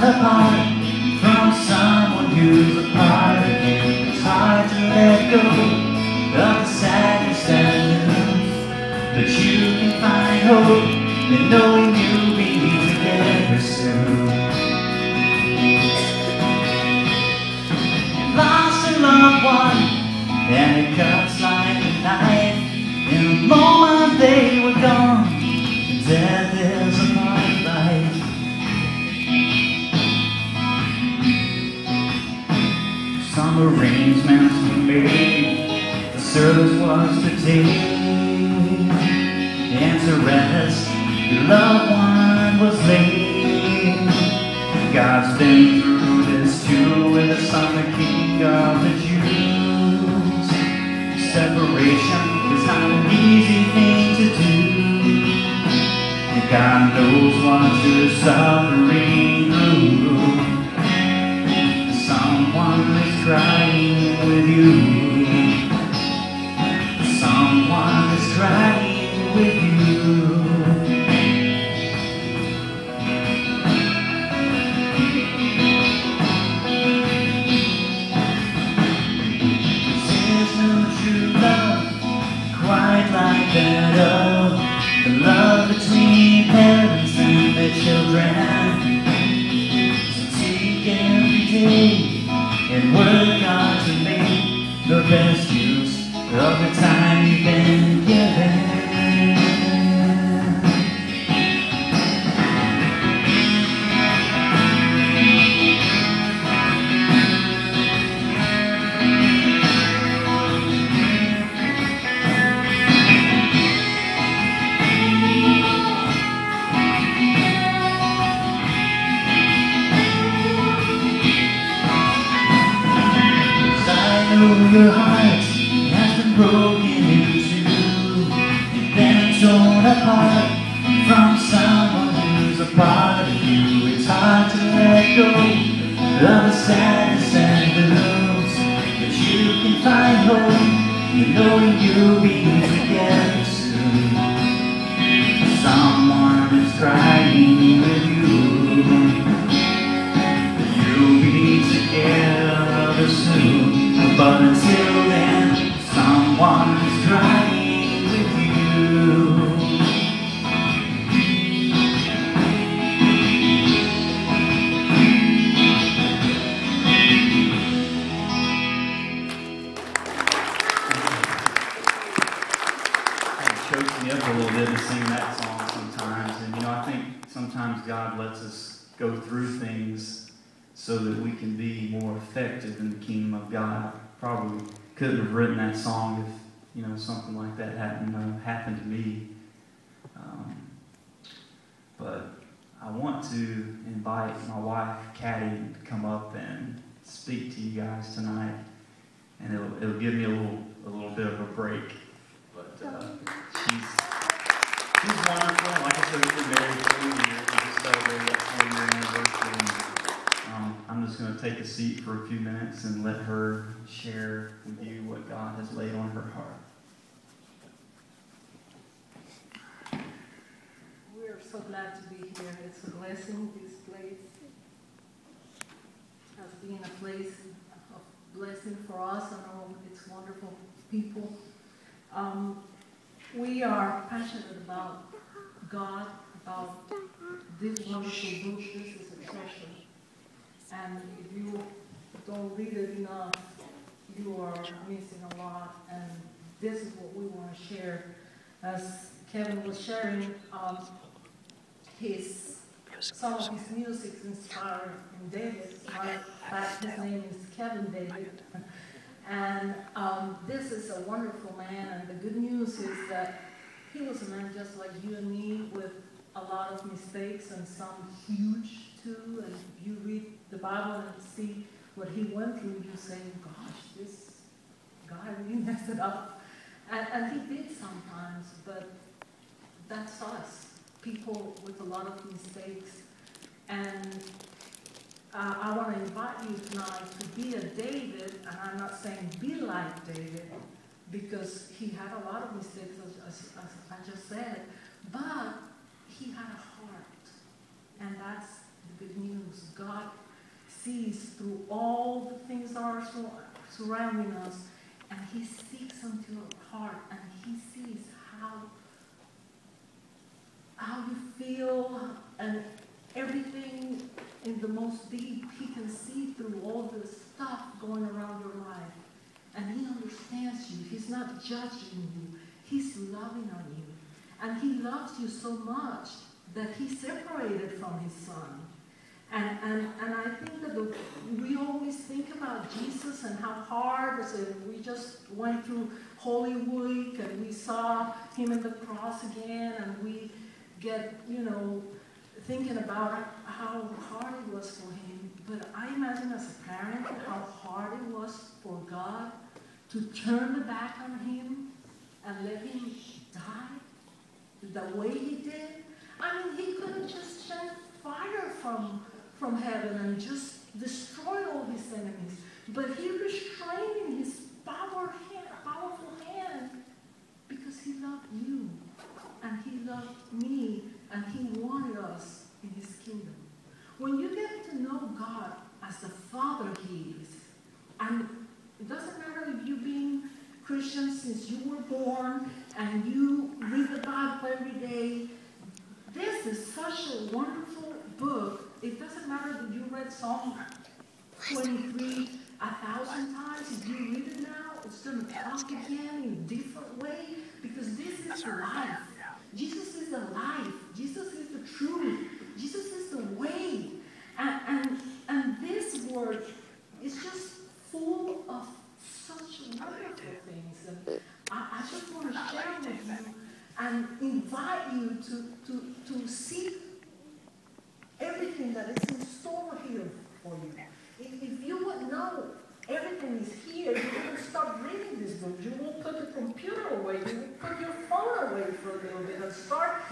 apart from someone who's a part of you. It's hard to let go of the sadness and news, but you can find hope in knowing you'll be together soon. You lost a loved one, and it cuts like a knife. In the moment they were gone, death is a part of life. Some arrangements were made, the service was to take and to rest. Your loved one was laid. God's been through this too with the Son, the King of the Jews. Separation is not an easy thing to do. And God knows what you're suffering through. Someone is crying with you. Someone is crying with you. There's no true love quite like that of the love between parents and their children. So take every day and work hard to make the best use of the time you've been given. Your heart has been broken in two. You've been torn apart from someone who's a part of you. It's hard to let go of the sadness and blues, but you can find hope in knowing you'll be together soon. Someone is crying with you. You'll be together soon. But until then, someone is crying with you. It chokes me up a little bit to sing that song sometimes. And you know, I think sometimes God lets us go through things so that we can be more effective in the kingdom of God. Probably couldn't have written that song if, you know, something like that hadn't happened to me. But I want to invite my wife, Caddy, to come up and speak to you guys tonight. And it'll give me a little bit of a break. But she's wonderful. Like I said, we've been married 4 years. We just celebrated that 4-year anniversary. I'm just going to take a seat for a few minutes and let her share with you what God has laid on her heart. We're so glad to be here. It's a blessing, this place has been a place of blessing for us and all its wonderful people. We are passionate about God, about this wonderful book. This is a treasure. And if you don't read it enough, you are missing a lot. And this is what we want to share. As Kevin was sharing, some of his music is inspired in David. His name is Kevin David. And this is a wonderful man. And the good news is that he was a man just like you and me, with a lot of mistakes and some huge too. And you read the Bible and see what he went through, you say, gosh, this guy really messed it up. And he did sometimes, but that's us, people with a lot of mistakes. And I want to invite you tonight to be a David, and I'm not saying be like David, because he had a lot of mistakes, as I just said, but he had a heart, and that's the good news. God sees through all the things that are surrounding us, and he seeks into our heart, and he sees how you feel, and everything in the most deep. He can see through all the stuff going around your life, and he understands you. He's not judging you. He's loving on you, and he loves you so much that he separated from his son. And I think that we always think about Jesus and how hard, we just went through Holy Week and we saw him in the cross again, and we get, thinking about how hard it was for him. But I imagine as a parent how hard it was for God to turn the back on him and let him die the way he did. I mean, he could have just sent fire from heaven and just destroy all his enemies. But he restrained in his powerful hand because he loved you and he loved me and he wanted us in his kingdom. When you get to know God as the Father he is, and it doesn't matter if you've been Christian since you were born and you read the Bible every day, this is such a wonderful book. It doesn't matter that you read Psalm 23 1,000 times. If you read it now, it's going to talk again in a different way, because this is life. Jesus is the life. Jesus is the truth. Jesus is the way. And this word is just full of such wonderful things. And I just want to share with you and invite you to seek everything that is in store here for you. If you would know everything is here, you wouldn't stop reading this book. You will put the computer away. You will put your phone away for a little bit and start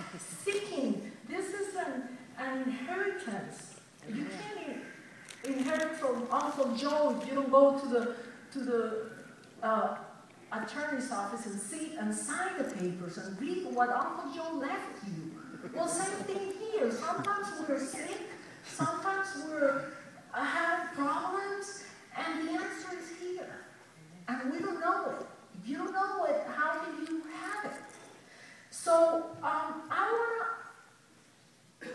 seeking. This is an inheritance. You can't inherit from Uncle Joe if you don't go to the attorney's office and sit and sign the papers and read what Uncle Joe left you. Well, same thing here. Sometimes we're sick. Sometimes we're have problems, and the answer is here. And we don't know it. If you don't know it, how can you have it? So I want to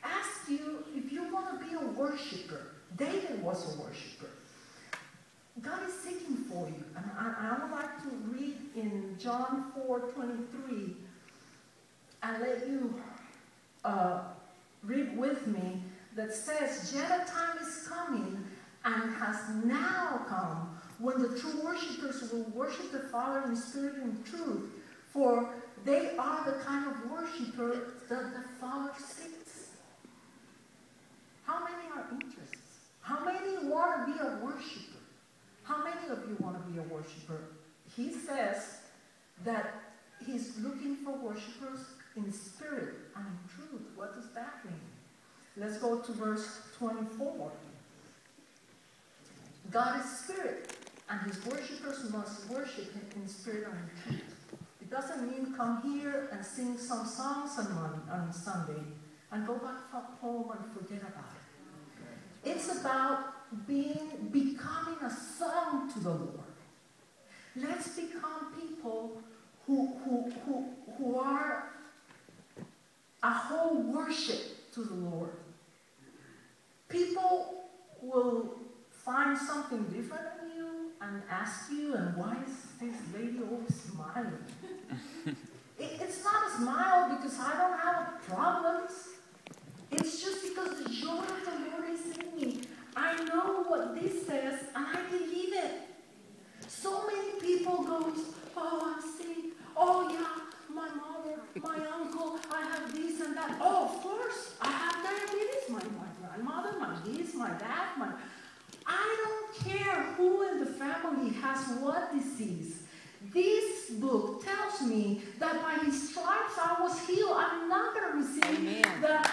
ask you if you want to be a worshiper. David was a worshiper. God is seeking for you. And I would like to read in John 4:23 and let you read with me, that says, "Yet a time is coming and has now come when the true worshipers will worship the Father in spirit and truth, for they are the kind of worshiper that the Father seeks." How many are interested? How many want to be a worshiper? How many of you want to be a worshiper? He says that he's looking for worshipers in spirit and in truth. What does that mean? Let's go to verse 24. God is spirit, and his worshipers must worship him in spirit and in truth. It doesn't mean come here and sing some songs on Sunday and go back home and forget about it. It's about becoming a song to the Lord. Let's become people who are a whole worship to the Lord. People will find something different in you and ask you, and why is this lady always smiling? It's not a smile because I don't have problems. It's just because the joy of the Lord is in me. I know what this says, and I believe it. So many people go, "Oh, I'm sick. Oh, yeah, my mother, my uncle, I have this and that. Oh, of course, I have diabetes. My grandmother, my this, my that, I don't care who in the family has what disease. This book tells me that by his stripes I was healed. I'm not going to receive the